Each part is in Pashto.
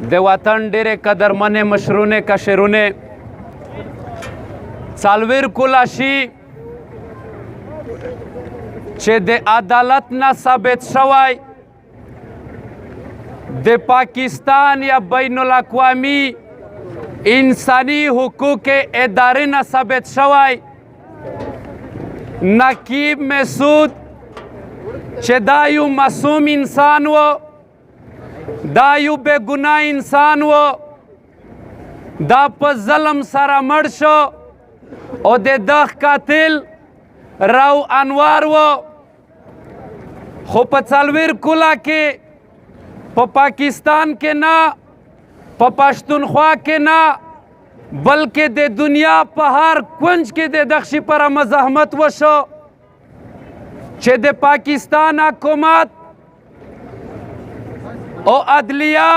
د وطن ډېرې قدرمنې مشرونې کشرونې څلوېر کله شي چې د عدالت نه ثابت شوی د پاکستان یا بین الاقوامی انسانی حقوق ادارې نه ثابت شوی نقیب مسعود چې دا یو معصوم انسان و دا یو بے گناه انسان و دا په ظلم سره مړ شو او د دغ قاتل راو انوار و خو په څلوېر کله کې په پاکستان کې نه په پښتونخوا کې نه بلکې د دنیا په هر کونج کې د دغ شي پر مزاحمت وشو چې د پاکستان حکومت او عدلیه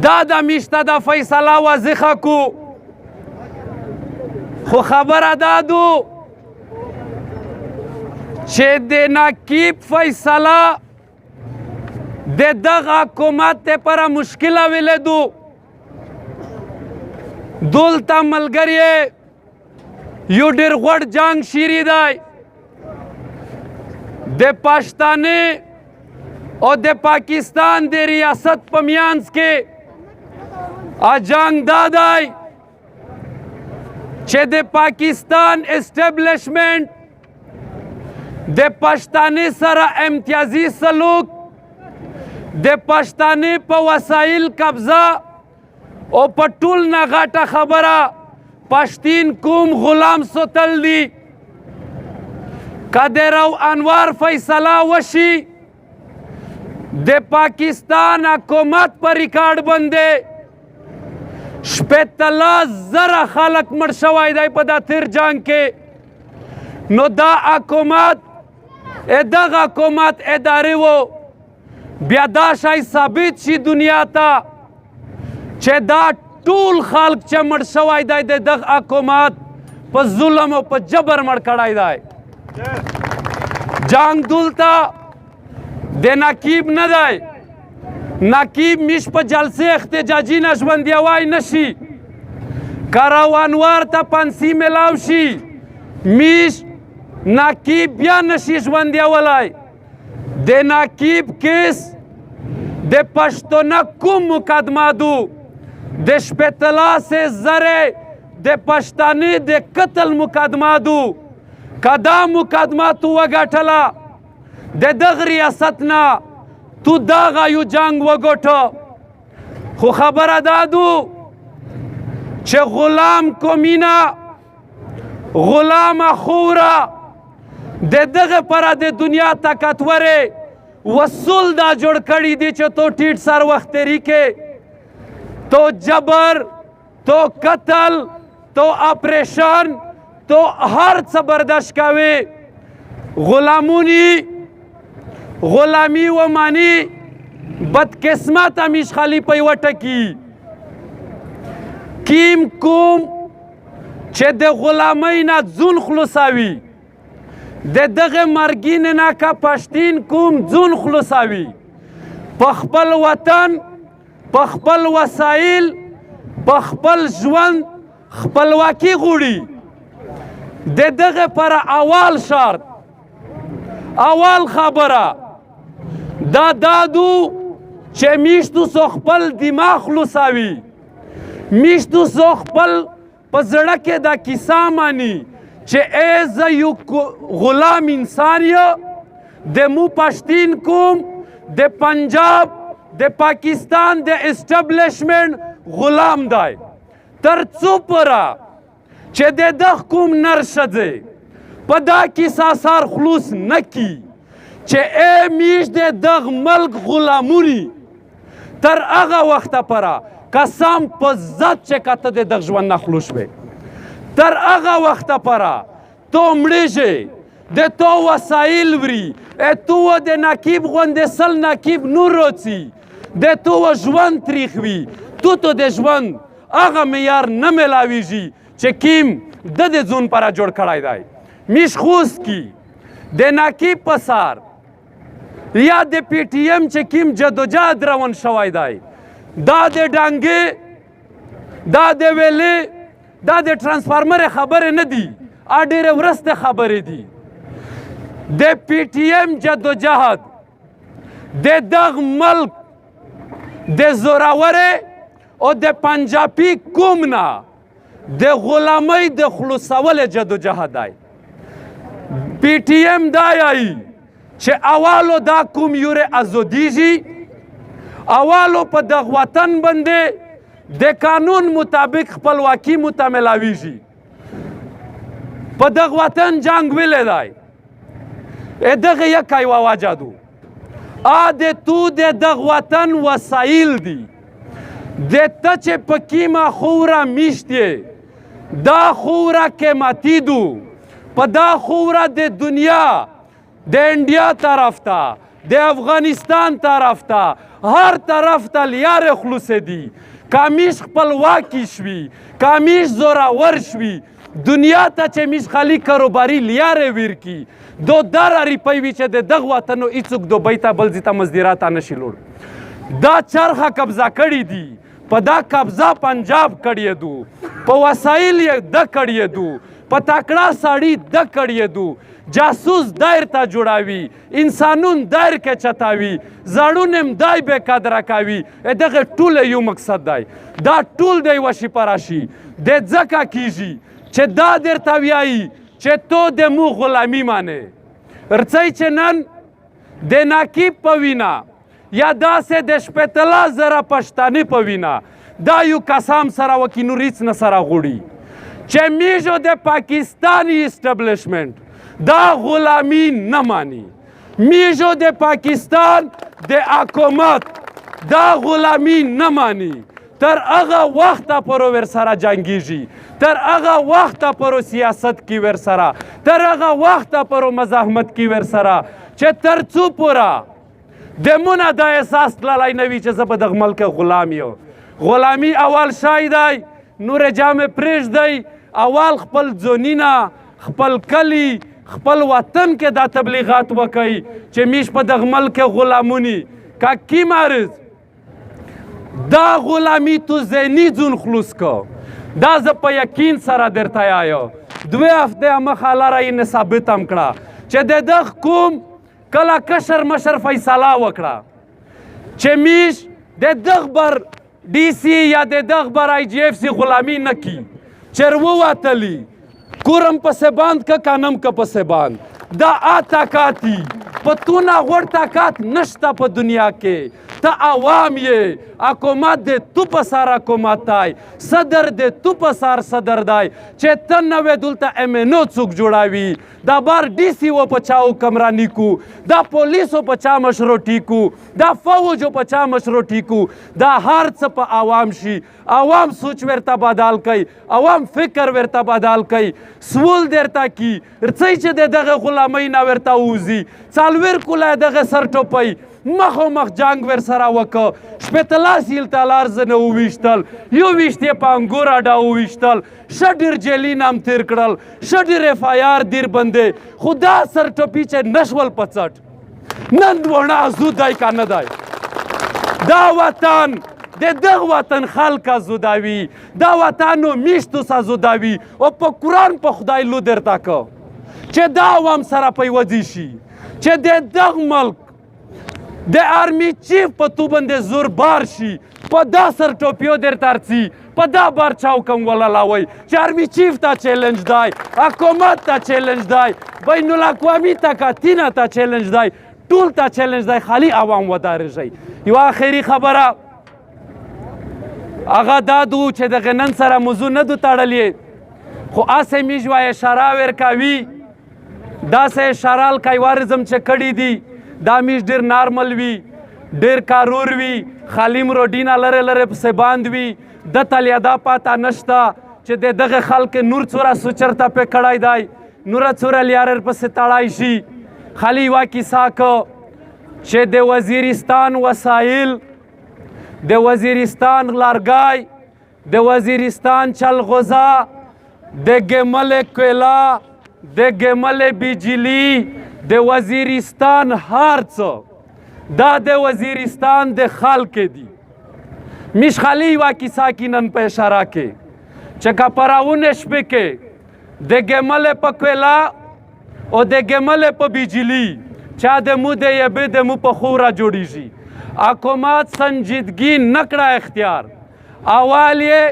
دا د میشته د فیصله واضحه کو خو خبره دادو چې د نقیب فیصله د دغه حکومت لپاره مشکله ولیدو دلته ملګری یو ډېر غوړ جنګ شیری دی د پښتانه او د پاکستان د ریاست په میانځ کې جنګ دا دی چې د پاکستان اسټیبلیشمنټ د پښتانه سره امتیازي سلوک د پښتانه په وسایل قبضه او په ټول نه غټه خبره پښتین کوم غلام سوتل دي که د راو انوار فیصله وشي د پاکستان حکومت په ریکارډ باندې 15,000 خلک مړ شوی دی په دا تیر جنګ کې نو دا حکومت دغه حکومت ادارې و بیا دا شی ثابت شي دنیا ته چې دا ټول خلک چې مړ شوی دی د دغه حکومت په ظلم او په جبر مړ کړی دی جنګ دلته د نقیب نه دی نقیب میش په جلسه احتجاجي نه ژوندیوی نشي که راو انوار ته پنسي میلاو شي میش نقیب بیا نشي ژوندیولی د نقیب کیس د پښتونه کوم مقدمه دو د 15,000 د پښتانه د قتل مقدمه دو که دا مقدمه تو وګټله د دغه ریاست نه تو دغه یو جنګ وګټه خو خبره دادو چې غلام کومینه غلام خوره د دغه پر د دنیا طاقتوره وصول دا جوړ کړي دي چې تو ټیټ سر وخت طریقې تو جبر تو قتل تو اپریشن تو هر څه برداشت کوي غلامی و مانی بدقسمت امیش خالی پی وټکی کیم کوم چې د غلامی نه ځون خلاصوي د دغه مرګین نه که پښتین کوم ځون خلاصوي په خپل وطن په خپل وسایل په خپل ژوند خپلواکي غواړي د دغه پر اول شرط اول خبره دا دادو چې میشتو سو خپل دماغ خلاصوي میشتو سو خپل په زړه کې دا کیسه مانی چې ای زه یو غلام انسان یم د مو پښتین کوم د پنجاب د پاکستان د اسټبلیشمنټ غلام دی تر څو پوره چې د دغ کوم نر ښځې په دا کیسه سر خلوص نه کی چې ای میش د دغ ملک غلامونی تر هغه وخته پره قسم په ذات چې که ته د دغ ژوند نه خلوص شوې تر هغه وخته پره تو مړېږې د تو وسایل وري تو د نقیب غوندې سل نقیب نور روڅي د تو ژوند تریخ وي تو د ژوند هغه معیار نه میلاویږي چې کیم د ځون پره جوړ کړی دی میش خوست کی د نقیب په سر یا د پی ټی ایم چې کیم جدوجهد روان شوی دی دا د ډانګې دا د ویلې دا د ټرانسفارمر خبرې نه دي ډېرې ورستې خبرې دي د پی ټي ایم جدوجهد د دغ ملک د زورورې او د پنجابي قوم نه د غلامۍ د خلاصولو جدوجهد دی پی ټي ایم دا یایي چې اولو دا قوم یورې ازادیږي اولو په دغ وطن باندې د قانون مطابق خپلواکي متملاویږي په دغ وطن جنگ ویلی دی دغه یکه یوه وجه دو د تو د دغ وطن وسایل دي د ته چې په کیمه خوره میشت یې دا خوره قیمتي دو په دا خوره د دنیا د انډیا طرف ته د افغانستان طرف ته هر طرف ته لیارې خلوصې دي کامیش خپلواکي شوي کامیش زورور شوي دنیا ته چې میش خالي کاروباري لیارې ورکي دو دره روپۍ وي چې د دغه وطنو هېڅوک دوبۍ ته بل ځای ته مزدورات ته نشي لوړ دا چرخه قبضه کړي دي په دا قبضه پنجاب کړی دو په وسایل یې د کړی دو په تکړه سړي د کړی دو جاسوس دایر ته جوړاوي انسانون دایر کې چتاوي زړون هم دای بې قدره کوي دغه ټوله یو مقصد دی دا ټول د یوه شي پراشي د ځکه کیږي چې دا درته ویایي چې تو د مو غلامي مانې رڅی چې نن د نقیب په وینا یا داسې د شپېتله زره پښتانه په وینا دا یو قسم سره وکي نور هېڅ نه سره غوړي چې میژو د پاکستانی اسټبلیشمنټ دا غلامی نه مانی میژو د پاکستان د حکومت دا غلامی نه مانی تر هغه وخته پورې ورسره جنګیږي تر هغه وخته پورې سیاست کې ورسره تر هغه وخته پورې مزاحمت کې ورسره چې تر څو پوره د مونه دا احساس تللی نه وي چې زه په دغه ملک غلام یم غلامي اول شی دی نور جامې پرېږدئ اول خپل ځونونه خپل کلي خپل وطن کې دا تبلیغات وکئ چې میش په دغه ملک غلامونی کا کی مارز دا غلامی تو ذهني ځون خلوص کو دا زه په یقین سره درته یایو 2 هفته مخه لاره یې ثابت هم کړه چې د دغه قوم کله کشر مشر فیصله وکړه چې میش د دغه بر ډي سي یا د دغه بر آی جی اف سي غلامي نه کی چر ووتلی کورم پسې باند که کانم که پسې باند دا طاقتي په تونه غوړ طاقت نشته په دنیا کې ته عوام یې حکومت د تو په سر حکومت دی صدر د تو په سر صدر دی چې ته نه وې دلته ایم ان او څوک جوړوي دا بار ډي سی و په چا حکمراني کو دا پولیسو په چا مشروطي کو دا فوجو په چا مشروطي کو دا هر څه په عوام شي عوام سوچ ورته بدل کوي عوام فکر ورته بدل کوي سوال درته کی رڅی چې د دغه غلامۍ نه ورته ووځي څلوېر کله دغه سر ټوپی مخامخ جنگ ورسره وکړه شپېته سیل تالار زنه وویشتل یو ویشت یې په انګور اډه وویشتل ښه ډېر جیلین هم تېر کړل ښه ډېر اف آی آر دیر بندې خو دا سر ټوپي چې نشول په څټ نن دوڼه ازود دی که نه دی دا وطن د دغه وطن خلک ازودوي دا وطن میشتو ازودوي او په قرآن په خدای لو درته که چې دا عوام سره پیوځي شي چې د دغه ملک د آرمی چیف په تو باندې زور بار شي په دا سر ټوپیو درته ارڅي په دا بار چاوکم وللاوئ چې آرمی چیف ته چیلنج دی حکومت ته چیلنج دی بین الاقوامي طاقتونه ته چیلنج دی ټول ته چیلنج دی خالي عوام ودارېږئ یوه آخري خبره هغه دا دو چې دغه نن سره موضوع نه دو تړلې خو هسې میژ وایه اشاره ورکوي داسې اشاره الکایوارزم چې کړي دي دا میش ډېر نارمل وي ډېر کارور وي خالي روډینه لرې لرې پسې باند وي دته لیاده پاته نشته چې د دغه خلک نور څوره سوچرته پې کړی دی نوره څوره لیارر پسې تړی شي خالي یوه کیسه که چې د وزیرستان وسایل د وزیرستان لرګی د وزیرستان چلغوزه د ګمل کویلا د ګمل بجلی د وزیرستان هر څه دا د وزیرستان د خلک دي میش خالی یوه کیسه کې نن په اشاره کې چې که په راونه شپې کې د ګملې په کویلا او د ګملې په بجلی چا د مو د یبې د مو په خوره جوړیږي حکومت سنجیدګي نکړه اختیار اول یې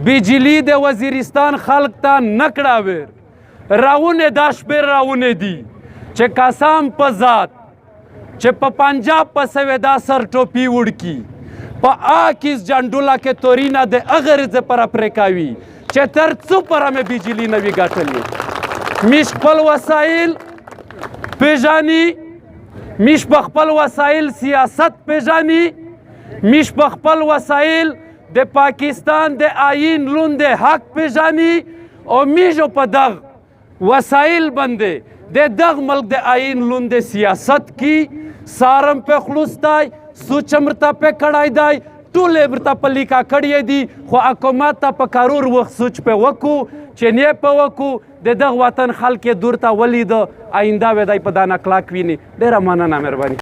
بجلی د وزیرستان خلق ته نکړه ویر راونه دا شپې راونه دي چې قسم په ذات چې په پنجاب په سویدا سر ټوپی وړکی په آکیس جانډولا کې تورینه د اغرز پر پرکاوي چې تر څو پر مې بجلی نوي ګټلې میش خپل وسایل پیژانی میش په خپل وسایل سیاست پیژانی میش په خپل وسایل د پاکستان د آئین لوند حق پیژانی او میشو په دغ وسایل باندې د دغ ملک د آئین لوند سیاست کی سارم په خلوستای سوچ مرتا په کړای دی ټول مرتا په لیکا کړی دی خو حکومت ته په کارور وخت سوچ په وکو چې نه په وکو د دغ وطن خلک دور ته ولید آینده ودای په دان اخلاق ویني ډیره مننه مهرباني